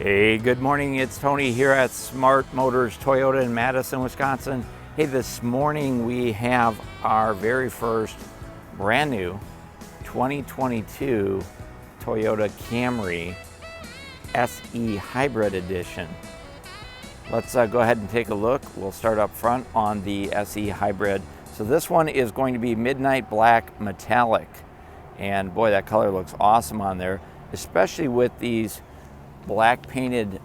Hey, good morning. It's Tony here at Smart Motors Toyota in Madison, Wisconsin. Hey, this morning we have our very first brand new 2022 Toyota Camry SE Hybrid Edition. Let's go ahead and take a look. We'll start up front on the SE Hybrid. So this one is going to be midnight black metallic. And boy, that color looks awesome on there, especially with these black painted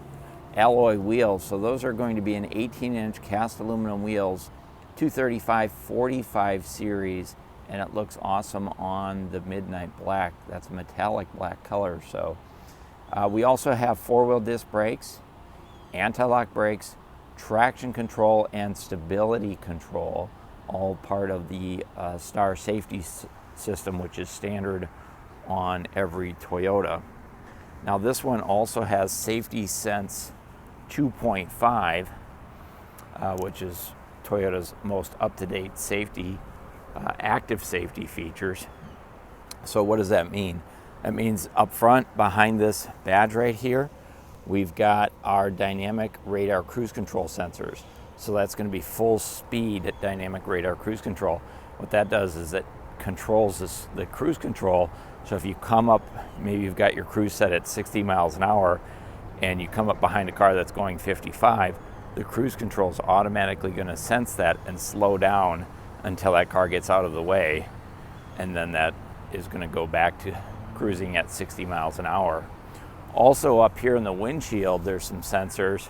alloy wheels. So those are going to be an 18-inch cast aluminum wheels, 235/45 series, and it looks awesome on the midnight black. That's a metallic black color. So we also have four-wheel disc brakes, anti-lock brakes, traction control, and stability control, all part of the Star safety system, which is standard on every Toyota. Now this one also has Safety Sense 2.5, which is Toyota's most up-to-date safety, active safety features. So what does that mean? That means up front behind this badge right here, we've got our dynamic radar cruise control sensors. So that's going to be full speed dynamic radar cruise control. What that does is it controls the cruise control. So if you come up, maybe you've got your cruise set at 60 miles an hour and you come up behind a car that's going 55, the cruise control is automatically going to sense that and slow down until that car gets out of the way. And then that is going to go back to cruising at 60 miles an hour. Also up here in the windshield, there's some sensors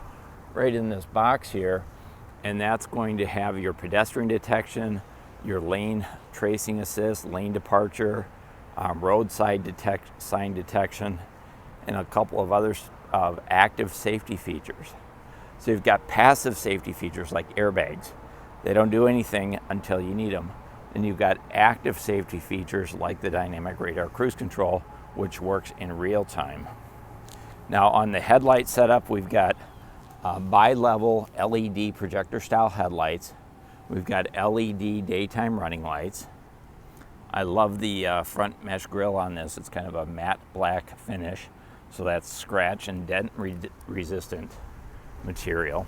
right in this box here, and that's going to have your pedestrian detection, your lane tracing assist, lane departure, roadside sign detection, and a couple of others of active safety features. So you've got passive safety features like airbags. They don't do anything until you need them. And you've got active safety features like the dynamic radar cruise control, which works in real time. Now on the headlight setup, we've got bi-level LED projector style headlights. We've got LED daytime running lights. I love the front mesh grille on this. It's kind of a matte black finish, so that's scratch and dent resistant material.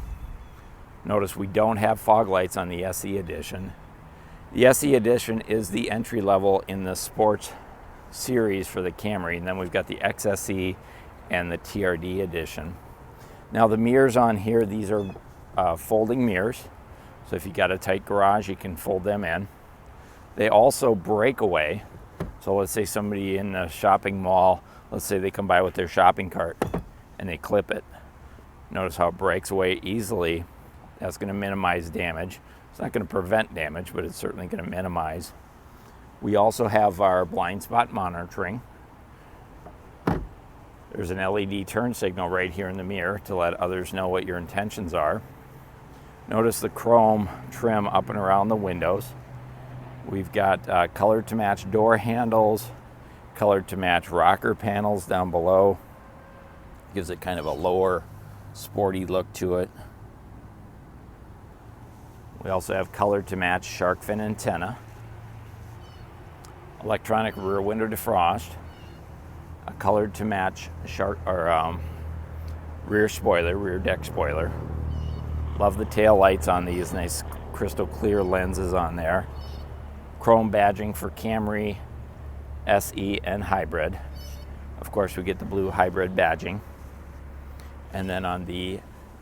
Notice we don't have fog lights on the SE Edition. The SE Edition is the entry level in the sports series for the Camry, and then we've got the XSE and the TRD Edition. Now the mirrors on here, these are folding mirrors. So if you got a tight garage, you can fold them in. They also break away. So let's say somebody in the shopping mall, let's say they come by with their shopping cart and they clip it. Notice how it breaks away easily. That's going to minimize damage. It's not going to prevent damage, but it's certainly going to minimize. We also have our blind spot monitoring. There's an LED turn signal right here in the mirror to let others know what your intentions are. Notice the chrome trim up and around the windows. We've got colored to match door handles, colored to match rocker panels down below. Gives it kind of a lower, sporty look to it. We also have colored to match shark fin antenna, electronic rear window defrost, a colored to match rear spoiler, rear deck spoiler. Love the tail lights on these, nice crystal clear lenses on there. Chrome badging for Camry SE and Hybrid. Of course, we get the blue hybrid badging. And then on the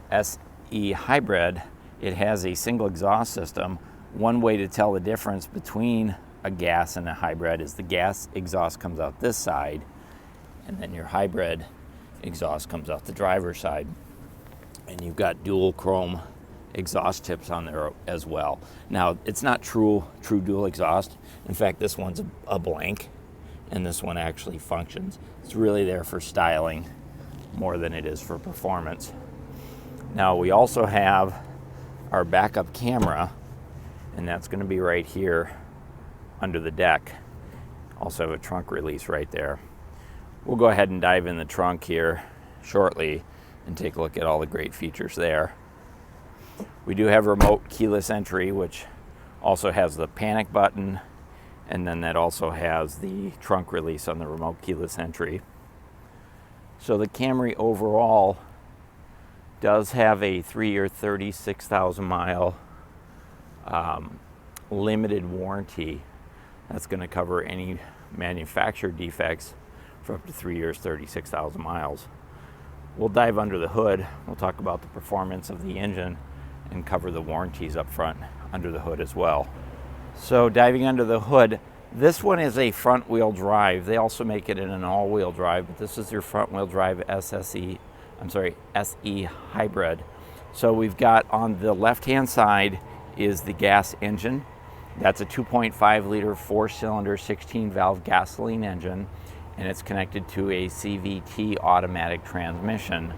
SE Hybrid, it has a single exhaust system. One way to tell the difference between a gas and a hybrid is the gas exhaust comes out this side, and then your hybrid exhaust comes out the driver's side. And you've got dual chrome exhaust tips on there as well. Now, it's not true dual exhaust. In fact, this one's a blank, and this one actually functions. It's really there for styling more than it is for performance. Now, we also have our backup camera, and that's going to be right here under the deck. Also have a trunk release right there. We'll go ahead and dive in the trunk here shortly and take a look at all the great features there. We do have remote keyless entry, which also has the panic button, and then that also has the trunk release on the remote keyless entry. So the Camry overall does have a 3-year, 36,000 mile limited warranty. That's going to cover any manufacturer defects for up to 3 years, 36,000 miles. We'll dive under the hood. We'll talk about the performance of the engine and cover the warranties up front under the hood as well. So diving under the hood, this one is a front wheel drive. They also make it in an all wheel drive, but this is your front wheel drive SE Hybrid. So we've got on the left hand side is the gas engine. That's a 2.5 liter 4-cylinder 16 valve gasoline engine, and it's connected to a CVT automatic transmission.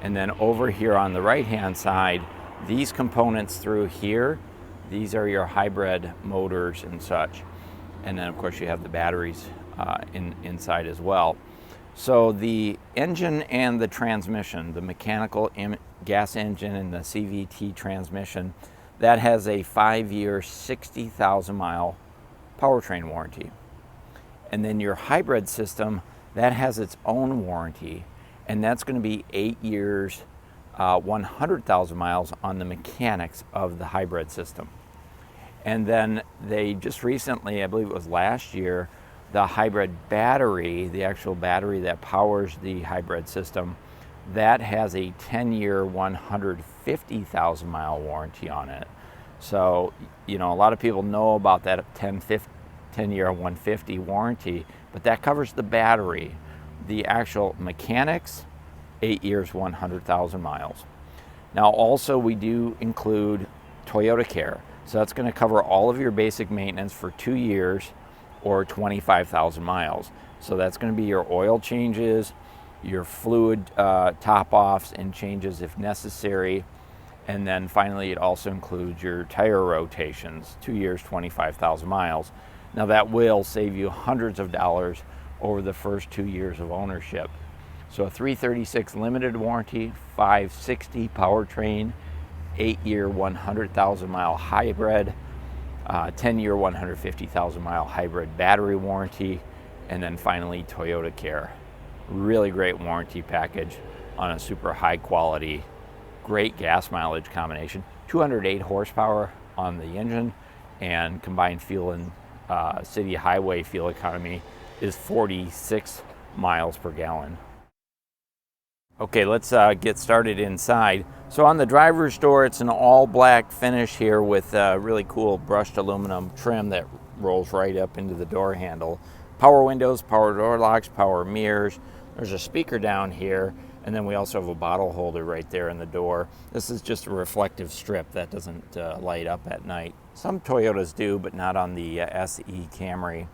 And then over here on the right hand side, these components through here, these are your hybrid motors and such. And then of course you have the batteries inside as well. So the engine and the transmission, the mechanical gas engine and the CVT transmission, that has a 5-year, 60,000 mile powertrain warranty. And then your hybrid system, that has its own warranty, and that's going to be 8 years, 100,000 miles on the mechanics of the hybrid system. And then they just recently, I believe it was last year, the hybrid battery, the actual battery that powers the hybrid system, that has a 10-year, 150,000 mile warranty on it. So, you know, a lot of people know about that 10-year, 150 warranty, but that covers the battery. The actual mechanics, 8 years, 100,000 miles. Now, also we do include Toyota Care. So that's going to cover all of your basic maintenance for 2 years or 25,000 miles. So that's going to be your oil changes, your fluid top-offs and changes if necessary. And then finally, it also includes your tire rotations, 2 years, 25,000 miles. Now that will save you hundreds of dollars over the first 2 years of ownership. So a 336 limited warranty, 560 powertrain, 8-year, 100,000 mile hybrid, 10-year, 150,000 mile hybrid battery warranty, and then finally Toyota Care. Really great warranty package on a super high quality, great gas mileage combination. 208 horsepower on the engine, and combined fuel and city highway fuel economy is 46 miles per gallon. Okay, let's get started inside. So on the driver's door, it's an all black finish here with really cool brushed aluminum trim that rolls right up into the door handle. Power windows, power door locks, power mirrors. There's a speaker down here, and then we also have a bottle holder right there in the door. This is just a reflective strip that doesn't light up at night. Some Toyotas do, but not on the SE Camry.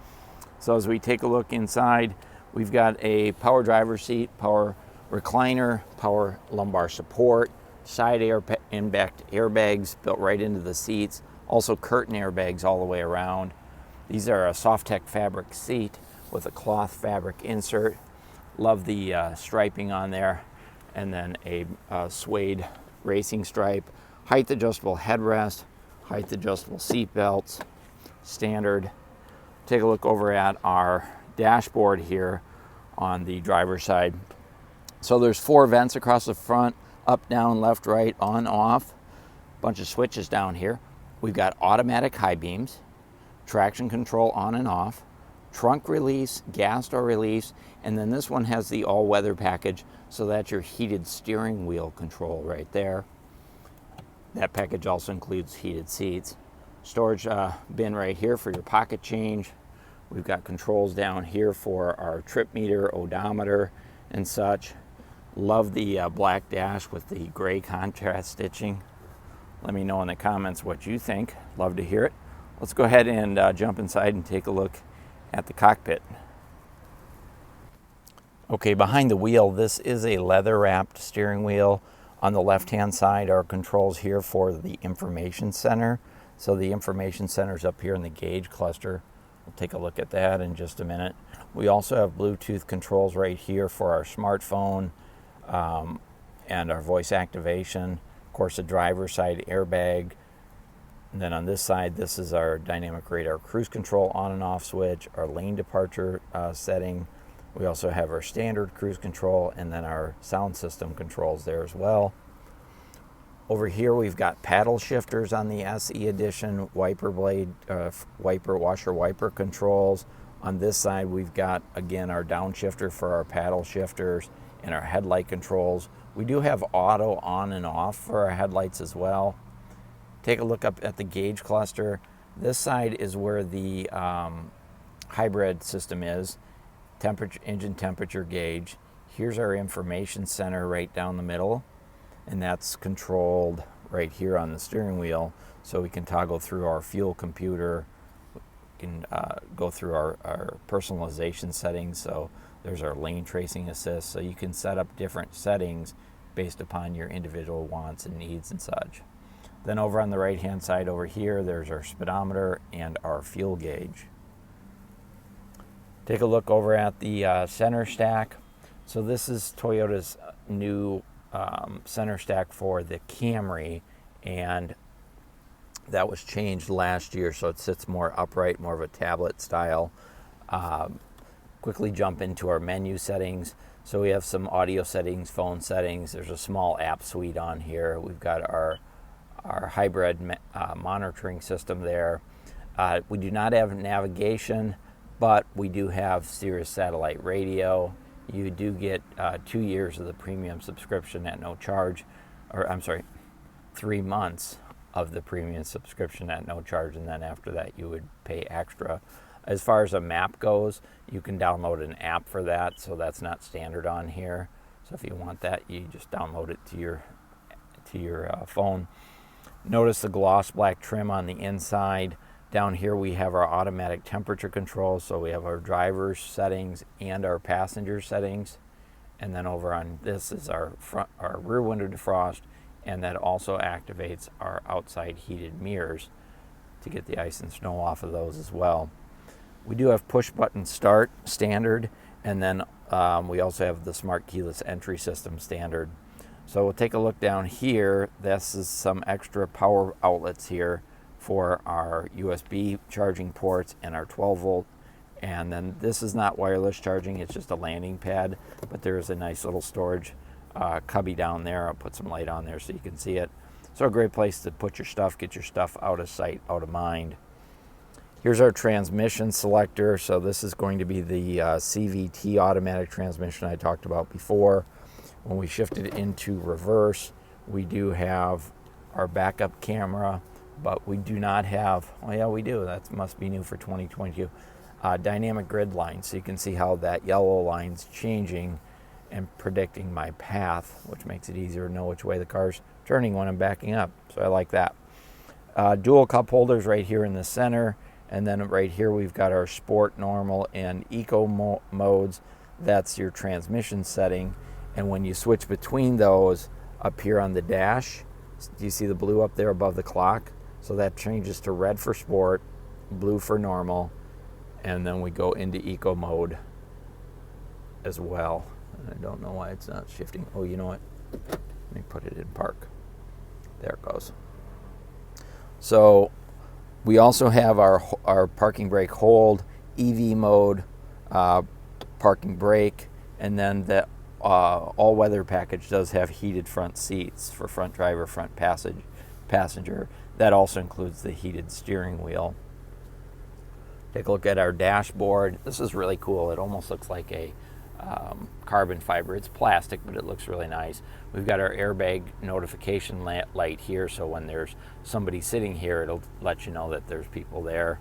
So as we take a look inside, we've got a power driver's seat, power recliner, power lumbar support, side impact airbags built right into the seats, also curtain airbags all the way around. These are a Soft-Tech fabric seat with a cloth fabric insert. Love the striping on there, and then a suede racing stripe, height adjustable headrest, height adjustable seat belts, standard. Take a look over at our dashboard here on the driver's side. So there's 4 vents across the front, up, down, left, right, on, off. Bunch of switches down here. We've got automatic high beams, traction control on and off, trunk release, gas door release, and then this one has the all-weather package, so that's your heated steering wheel control right there. That package also includes heated seats. Storage bin right here for your pocket change. We've got controls down here for our trip meter, odometer, and such. Love the black dash with the gray contrast stitching. Let me know in the comments what you think. Love to hear it. Let's go ahead and jump inside and take a look at the cockpit. Okay, behind the wheel, this is a leather-wrapped steering wheel. On the left-hand side are controls here for the information center. So the information center is up here in the gauge cluster. We'll take a look at that in just a minute. We also have Bluetooth controls right here for our smartphone and our voice activation. Of course, a driver's side airbag. And then on this side, this is our dynamic radar cruise control on and off switch, our lane departure setting, We also have our standard cruise control and then our sound system controls there as well. Over here we've got paddle shifters on the SE edition, wiper blade, washer wiper controls. On this side we've got, again, our downshifter for our paddle shifters and our headlight controls. We do have auto on and off for our headlights as well. Take a look up at the gauge cluster. This side is where the hybrid system is. Engine temperature gauge. Here's our information center right down the middle, and that's controlled right here on the steering wheel, so we can toggle through our fuel computer. We can go through our personalization settings. So there's our lane tracing assist, so you can set up different settings based upon your individual wants and needs and such. Then over on the right hand side over here, there's our speedometer and our fuel gauge. Take a look over at the center stack. So this is Toyota's new center stack for the Camry, and that was changed last year, so it sits more upright, more of a tablet style. Quickly jump into our menu settings. So we have some audio settings, phone settings. There's a small app suite on here. We've got our hybrid monitoring system there. We do not have navigation, but we do have Sirius satellite radio. You do get 2 years of the premium subscription at no charge, or I'm sorry, 3 months of the premium subscription at no charge, and then after that you would pay extra. As far as a map goes, you can download an app for that, so that's not standard on here. So if you want that, you just download it to your phone. Notice the gloss black trim on the inside. Down here we have our automatic temperature control, so we have our driver's settings and our passenger settings. And then over on this is our rear window defrost, and that also activates our outside heated mirrors to get the ice and snow off of those as well. We do have push button start standard, and then we also have the smart keyless entry system standard. So we'll take a look down here. This is some extra power outlets here for our USB charging ports and our 12 volt. And then this is not wireless charging, it's just a landing pad, but there is a nice little storage cubby down there. I'll put some light on there so you can see it. So a great place to put your stuff, get your stuff out of sight, out of mind. Here's our transmission selector. So this is going to be the CVT automatic transmission I talked about before. When we shift it into reverse, we do have our backup camera, but we do not have, oh yeah, we do, that must be new for 2022, dynamic grid lines. So you can see how that yellow line's changing and predicting my path, which makes it easier to know which way the car's turning when I'm backing up. So I like that. Dual cup holders right here in the center, and then right here we've got our sport, normal, and eco modes. That's your transmission setting. And when you switch between those up here on the dash, do you see the blue up there above the clock? So that changes to red for sport, blue for normal, and then we go into eco mode as well. And I don't know why it's not shifting. Oh, you know what? Let me put it in park. There it goes. So we also have our parking brake hold, EV mode, parking brake, and then the all-weather package does have heated front seats for front driver, front passenger. That also includes the heated steering wheel. Take a look at our dashboard. This is really cool. It almost looks like a carbon fiber. It's plastic, but it looks really nice. We've got our airbag notification light here, so when there's somebody sitting here, it'll let you know that there's people there.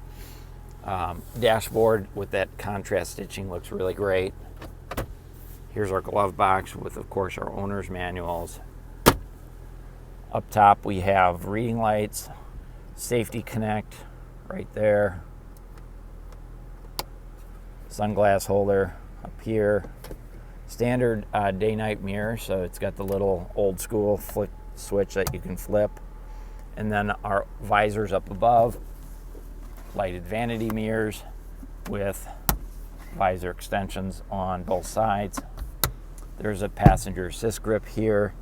Dashboard with that contrast stitching looks really great. Here's our glove box with, of course, our owner's manuals. Up top we have reading lights, safety connect right there, sunglass holder up here, standard day-night mirror, so it's got the little old school flick switch that you can flip, and then our visors up above, lighted vanity mirrors with visor extensions on both sides. There's a passenger assist grip here,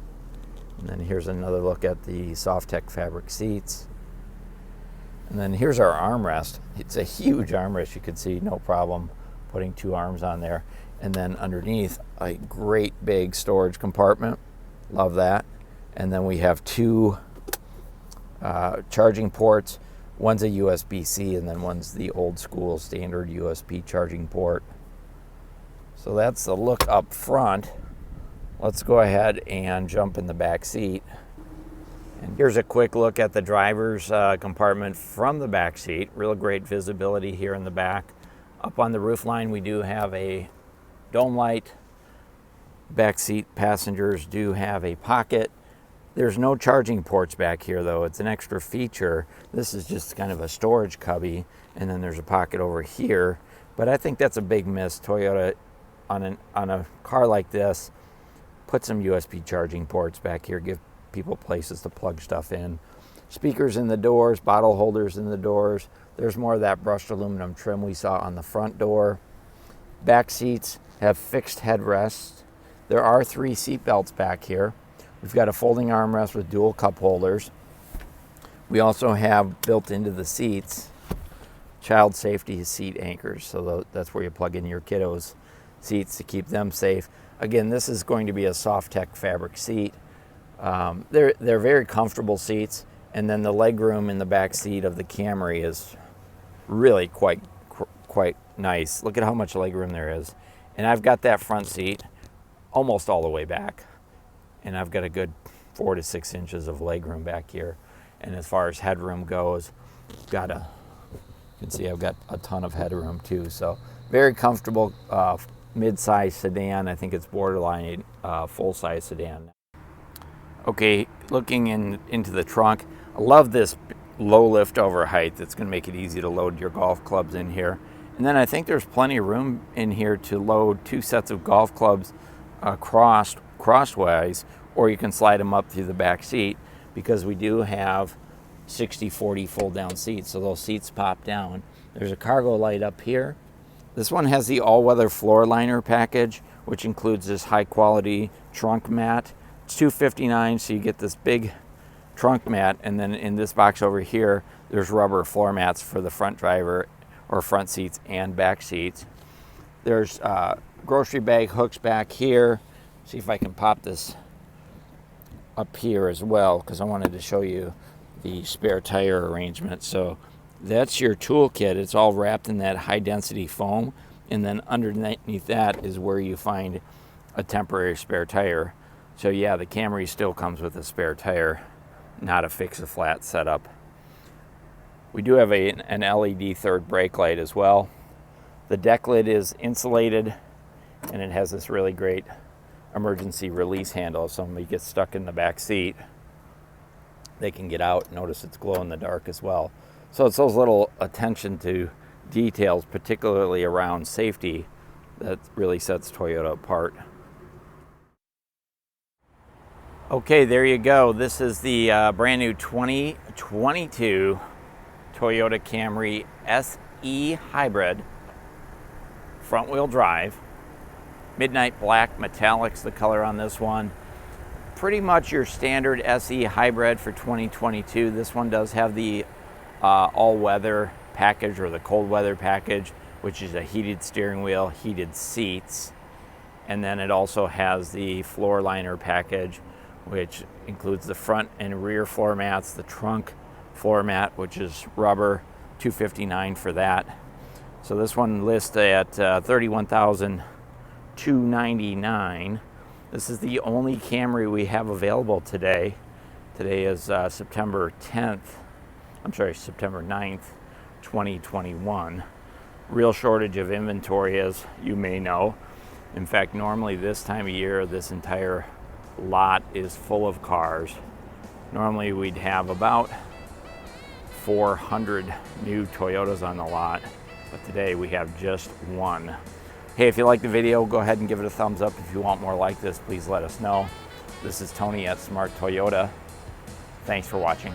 and then here's another look at the Softech fabric seats. And then here's our armrest. It's a huge armrest. You can see no problem putting two arms on there. And then underneath, a great big storage compartment. Love that. And then we have two charging ports. One's a USB-C and then one's the old school standard USB charging port. So that's the look up front. Let's go ahead and jump in the back seat. And here's a quick look at the driver's compartment from the back seat. Real great visibility here in the back. Up on the roof line, we do have a dome light. Back seat passengers do have a pocket. There's no charging ports back here though. It's an extra feature. This is just kind of a storage cubby, and then there's a pocket over here. But I think that's a big miss. Toyota, on a car like this, put some USB charging ports back here. Give people places to plug stuff in. Speakers in the doors, bottle holders in the doors. There's more of that brushed aluminum trim we saw on the front door. Back seats have fixed headrests. There are 3 seat belts back here. We've got a folding armrest with dual cup holders. We also have built into the seats child safety seat anchors. So that's where you plug in your kiddos' seats to keep them safe. Again, this is going to be a soft tech fabric seat. They're very comfortable seats. And then the legroom in the back seat of the Camry is really quite nice. Look at how much legroom there is. And I've got that front seat almost all the way back. And I've got a good 4 to 6 inches of legroom back here. And as far as headroom goes, you can see I've got a ton of headroom too. So very comfortable mid-size sedan. I think it's borderline full-size sedan. Okay, looking into the trunk, I love this low lift over height. That's going to make it easy to load your golf clubs in here. And then I think there's plenty of room in here to load 2 sets of golf clubs crosswise, or you can slide them up through the back seat, because we do have 60/40 fold down seats, so those seats pop down. There's a cargo light up here. This one has the all-weather floor liner package, which includes this high quality trunk mat. It's $259, so you get this big trunk mat, and then in this box over here there's rubber floor mats for the front driver or front seats and back seats. There's grocery bag hooks back here. See if I can pop this up here as well, because I wanted to show you the spare tire arrangement. So that's your toolkit. It's all wrapped in that high density foam, and then underneath that is where you find a temporary spare tire. So yeah, the Camry still comes with a spare tire, not a fix-a-flat setup. We do have an LED third brake light as well. The deck lid is insulated, and it has this really great emergency release handle. If somebody gets stuck in the back seat, they can get out. Notice it's glow in the dark as well. So it's those little attention to details, particularly around safety, that really sets Toyota apart. Okay, there you go. This is the brand new 2022 Toyota Camry SE Hybrid, front wheel drive. Midnight black, metallic's the color on this one. Pretty much your standard SE Hybrid for 2022. This one does have the all-weather package, or the cold weather package, which is a heated steering wheel, heated seats. And then it also has the floor liner package, which includes the front and rear floor mats, the trunk floor mat, which is rubber, $259 for that. So this one lists at $31,299. This is the only Camry we have available today. Today is September 9th, 2021. Real shortage of inventory, as you may know. In fact, normally this time of year, this entire lot is full of cars. Normally we'd have about 400 new Toyotas on the lot, but today we have just one. Hey, if you like the video, go ahead and give it a thumbs up. If you want more like this, please let us know. This is Tony at Smart Toyota. Thanks for watching.